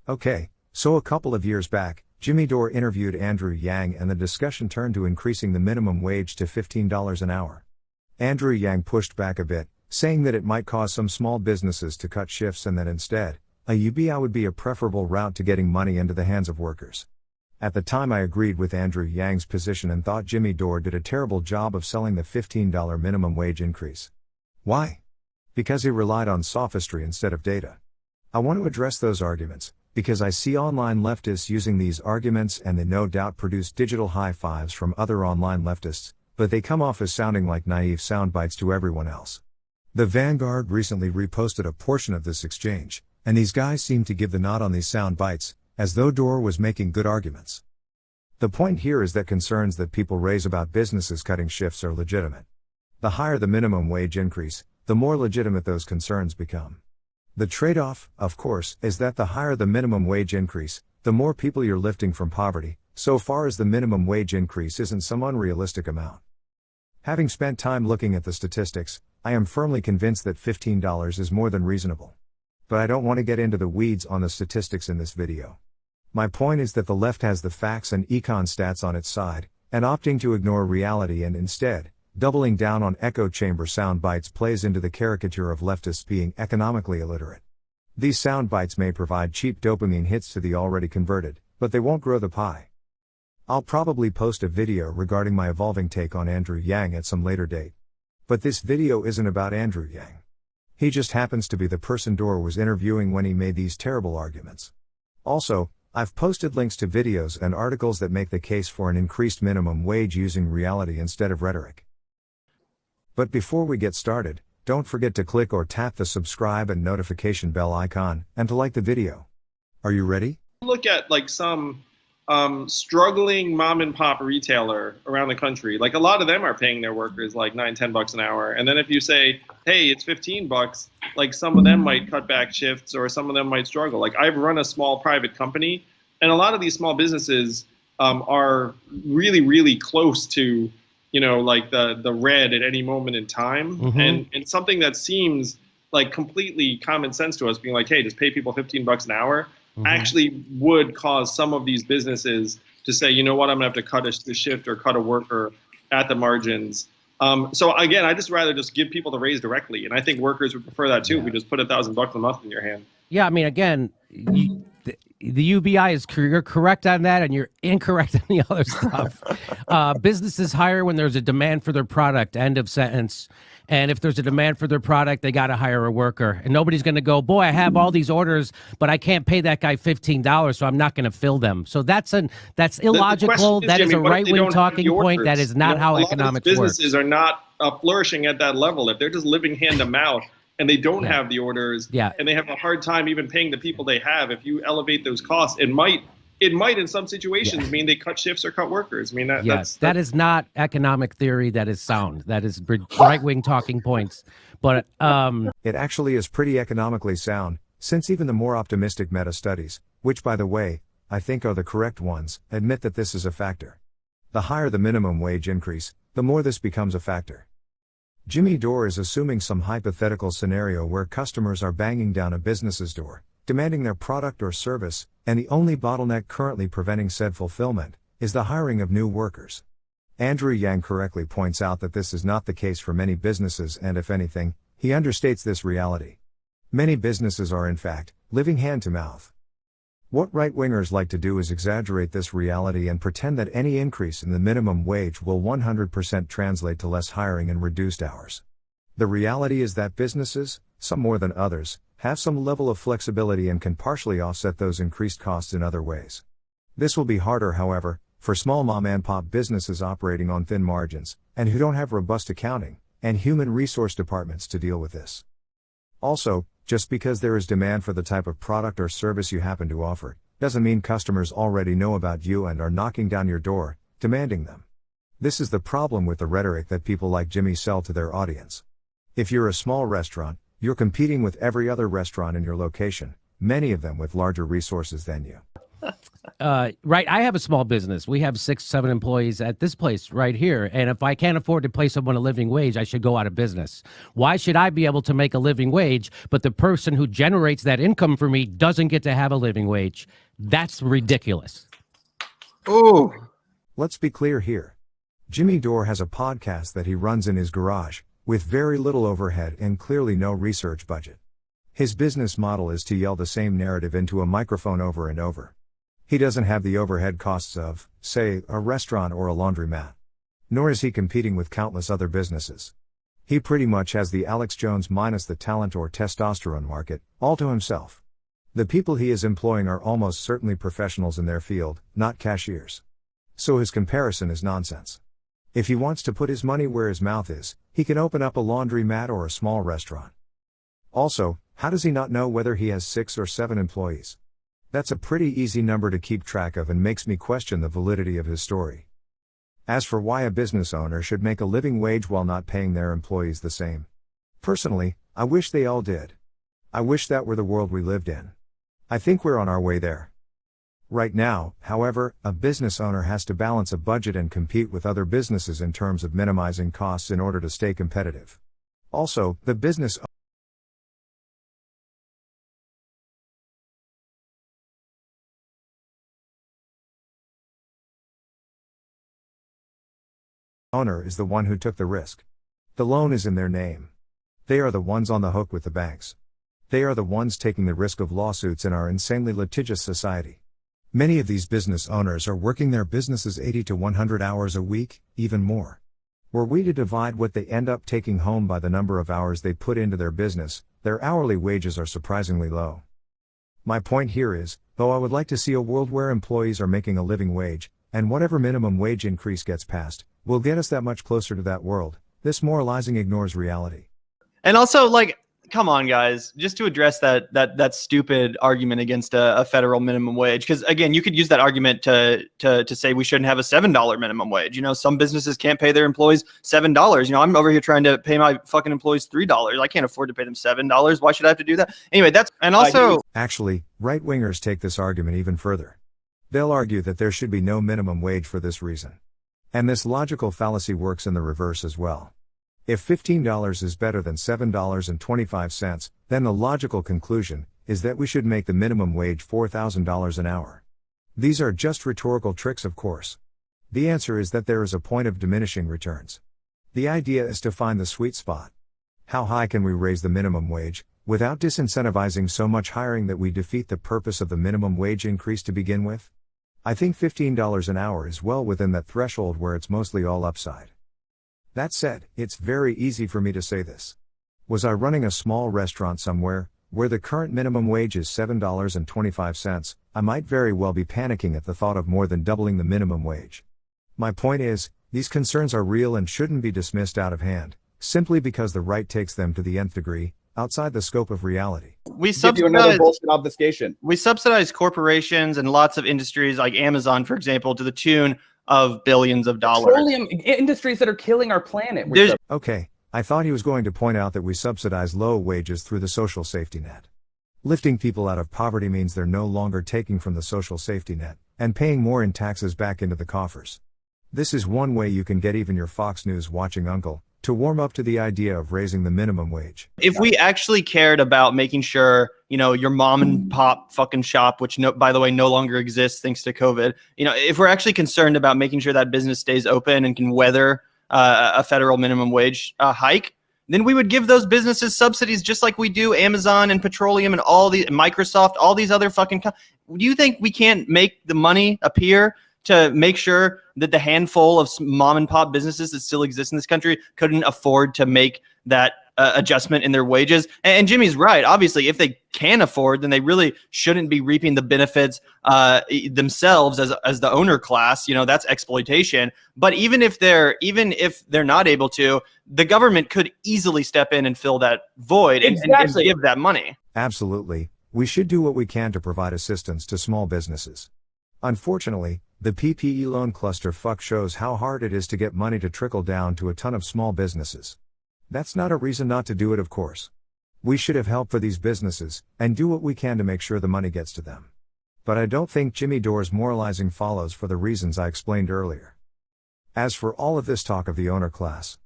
Okay, so a couple of years back, Jimmy Dore interviewed Andrew Yang and the discussion turned to increasing the minimum wage to $15 an hour. Andrew Yang pushed back a bit, saying that it might cause some small businesses to cut shifts and that instead, a UBI would be a preferable route to getting money into the hands of workers. At the time I agreed with Andrew Yang's position and thought Jimmy Dore did a terrible job of selling the $15 minimum wage increase. Why? Because he relied on sophistry instead of data. I want to address those arguments, because I see online leftists using these arguments and they no doubt produce digital high fives from other online leftists, but they come off as sounding like naive sound bites to everyone else. The Vanguard recently reposted a portion of this exchange, and these guys seem to give the nod on these sound bites, as though Dore was making good arguments. The point here is that concerns that people raise about businesses cutting shifts are legitimate. The higher the minimum wage increase, the more legitimate those concerns become. The trade-off, of course, is that the higher the minimum wage increase, the more people you're lifting from poverty, so far as the minimum wage increase isn't some unrealistic amount. Having spent time looking at the statistics, I am firmly convinced that $15 is more than reasonable. But I don't want to get into the weeds on the statistics in this video. My point is that the left has the facts and econ stats on its side, and opting to ignore reality and instead, doubling down on echo chamber sound bites plays into the caricature of leftists being economically illiterate. These sound bites may provide cheap dopamine hits to the already converted, but they won't grow the pie. I'll probably post a video regarding my evolving take on Andrew Yang at some later date. But this video isn't about Andrew Yang. He just happens to be the person Dore was interviewing when he made these terrible arguments. Also, I've posted links to videos and articles that make the case for an increased minimum wage using reality instead of rhetoric. But before we get started, don't forget to click or tap the subscribe and notification bell icon, and to like the video. Are you ready? Look at like some struggling mom and pop retailer around the country. Like a lot of them are paying their workers like $9-10 an hour. And then if you say, hey, it's $15, like some of them might cut back shifts or some of them might struggle. Like I've run a small private company and a lot of these small businesses are really, really close to, you know, like the red at any moment in time. Mm-hmm. And something that seems like completely common sense to us being like, hey, just pay people $15 an hour. Mm-hmm. Actually would cause some of these businesses to say, you know what, I'm gonna have to cut a shift or cut a worker at the margins. So again, I just rather just give people the raise directly, and I think workers would prefer that too. If we just put $1,000 a month in your hand. Yeah, I mean, again, the UBI is you're correct on that, and you're incorrect on the other stuff. Businesses hire when there's a demand for their product. End of sentence. And if there's a demand for their product, they got to hire a worker. And nobody's going to go, boy, I have all these orders, but I can't pay that guy $15, so I'm not going to fill them. So that's illogical. That is a right-wing talking point. That is not how economics works. Businesses are not flourishing at that level. If they're just living hand to mouth and they don't have the orders, and they have a hard time even paying the people they have, if you elevate those costs, it might in some situations mean they cut shifts or cut workers. I mean, that is not economic theory. That is sound. That is right-wing talking points. But it actually is pretty economically sound, since even the more optimistic meta-studies, which by the way, I think are the correct ones, admit that this is a factor. The higher the minimum wage increase, the more this becomes a factor. Jimmy Dore is assuming some hypothetical scenario where customers are banging down a business's door, demanding their product or service, and the only bottleneck currently preventing said fulfillment is the hiring of new workers. Andrew Yang correctly points out that this is not the case for many businesses, and if anything, he understates this reality. Many businesses are in fact living hand to mouth. What right-wingers like to do is exaggerate this reality and pretend that any increase in the minimum wage will 100% translate to less hiring and reduced hours. The reality is that businesses, some more than others, have some level of flexibility and can partially offset those increased costs in other ways. This will be harder, however, for small mom-and-pop businesses operating on thin margins, and who don't have robust accounting and human resource departments to deal with this. Also, just because there is demand for the type of product or service you happen to offer, doesn't mean customers already know about you and are knocking down your door, demanding them. This is the problem with the rhetoric that people like Jimmy sell to their audience. If you're a small restaurant, you're competing with every other restaurant in your location, many of them with larger resources than you. right, I have a small business. We have 6, 7 employees at this place right here. And if I can't afford to pay someone a living wage, I should go out of business. Why should I be able to make a living wage, but the person who generates that income for me doesn't get to have a living wage? That's ridiculous. Ooh. Let's be clear here. Jimmy Dore has a podcast that he runs in his garage, with very little overhead and clearly no research budget. His business model is to yell the same narrative into a microphone over and over. He doesn't have the overhead costs of, say, a restaurant or a laundromat. Nor is he competing with countless other businesses. He pretty much has the Alex Jones minus the talent or testosterone market, all to himself. The people he is employing are almost certainly professionals in their field, not cashiers. So his comparison is nonsense. If he wants to put his money where his mouth is, he can open up a laundromat or a small restaurant. Also, how does he not know whether he has 6 or 7 employees? That's a pretty easy number to keep track of and makes me question the validity of his story. As for why a business owner should make a living wage while not paying their employees the same. Personally, I wish they all did. I wish that were the world we lived in. I think we're on our way there. Right now, however, a business owner has to balance a budget and compete with other businesses in terms of minimizing costs in order to stay competitive. Also, the business owner is the one who took the risk. The loan is in their name. They are the ones on the hook with the banks. They are the ones taking the risk of lawsuits in our insanely litigious society. Many of these business owners are working their businesses 80 to 100 hours a week, even more. Were we to divide what they end up taking home by the number of hours they put into their business, their hourly wages are surprisingly low. My point here is, though I would like to see a world where employees are making a living wage, and whatever minimum wage increase gets passed, will get us that much closer to that world, this moralizing ignores reality. And also, like, come on, guys, just to address that stupid argument against a federal minimum wage, because again, you could use that argument to say we shouldn't have a $7 minimum wage. You know, some businesses can't pay their employees $7. You know, I'm over here trying to pay my fucking employees $3. I can't afford to pay them $7. Why should I have to do that? Anyway, that's, and also, actually, right-wingers take this argument even further. They'll argue that there should be no minimum wage for this reason. And this logical fallacy works in the reverse as well. If $15 is better than $7.25, then the logical conclusion is that we should make the minimum wage $4,000 an hour. These are just rhetorical tricks, of course. The answer is that there is a point of diminishing returns. The idea is to find the sweet spot. How high can we raise the minimum wage, without disincentivizing so much hiring that we defeat the purpose of the minimum wage increase to begin with? I think $15 an hour is well within that threshold where it's mostly all upside. That said, it's very easy for me to say this. Was I running a small restaurant somewhere, where the current minimum wage is $7.25, I might very well be panicking at the thought of more than doubling the minimum wage. My point is, these concerns are real and shouldn't be dismissed out of hand, simply because the right takes them to the nth degree, outside the scope of reality. we Give you another subsidize bullshit obfuscation. we subsidize corporations and lots of industries like Amazon, for example, to the tune of billions of dollars. Petroleum industries that are killing our planet. There's- Okay, I thought he was going to point out that we subsidize low wages through the social safety net. Lifting people out of poverty means they're no longer taking from the social safety net, and paying more in taxes back into the coffers. This is one way you can get even your Fox News watching uncle to warm up to the idea of raising the minimum wage. If we actually cared about making sure, you know, your mom and pop fucking shop, which by the way, no longer exists thanks to COVID, you know, if we're actually concerned about making sure that business stays open and can weather a federal minimum wage hike, then we would give those businesses subsidies just like we do Amazon and Petroleum and all the Microsoft, all these other fucking. Do you think we can't make the money appear to make sure that the handful of mom and pop businesses that still exist in this country couldn't afford to make that adjustment in their wages? And Jimmy's right. Obviously, if they can afford, then they really shouldn't be reaping the benefits themselves as the owner class. You know, that's exploitation. But even if they're not able to, the government could easily step in and fill that void and give that money. Absolutely, we should do what we can to provide assistance to small businesses. Unfortunately, the PPE loan clusterfuck shows how hard it is to get money to trickle down to a ton of small businesses. That's not a reason not to do it, of course. We should have help for these businesses, and do what we can to make sure the money gets to them. But I don't think Jimmy Dore's moralizing follows for the reasons I explained earlier. As for all of this talk of the owner class,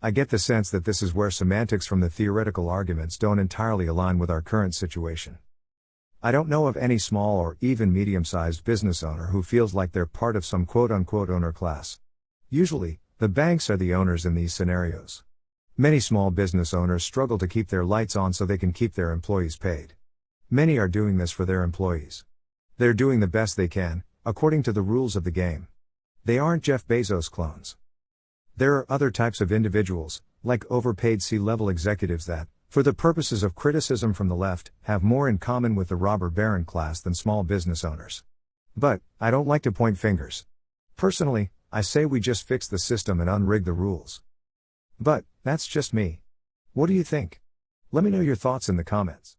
I get the sense that this is where semantics from the theoretical arguments don't entirely align with our current situation. I don't know of any small or even medium-sized business owner who feels like they're part of some quote-unquote owner class. Usually, the banks are the owners in these scenarios. Many small business owners struggle to keep their lights on so they can keep their employees paid. Many are doing this for their employees. They're doing the best they can, according to the rules of the game. They aren't Jeff Bezos clones. There are other types of individuals, like overpaid C-level executives that, for the purposes of criticism from the left, have more in common with the robber baron class than small business owners. But, I don't like to point fingers. Personally, I say we just fix the system and unrig the rules. But, that's just me. What do you think? Let me know your thoughts in the comments.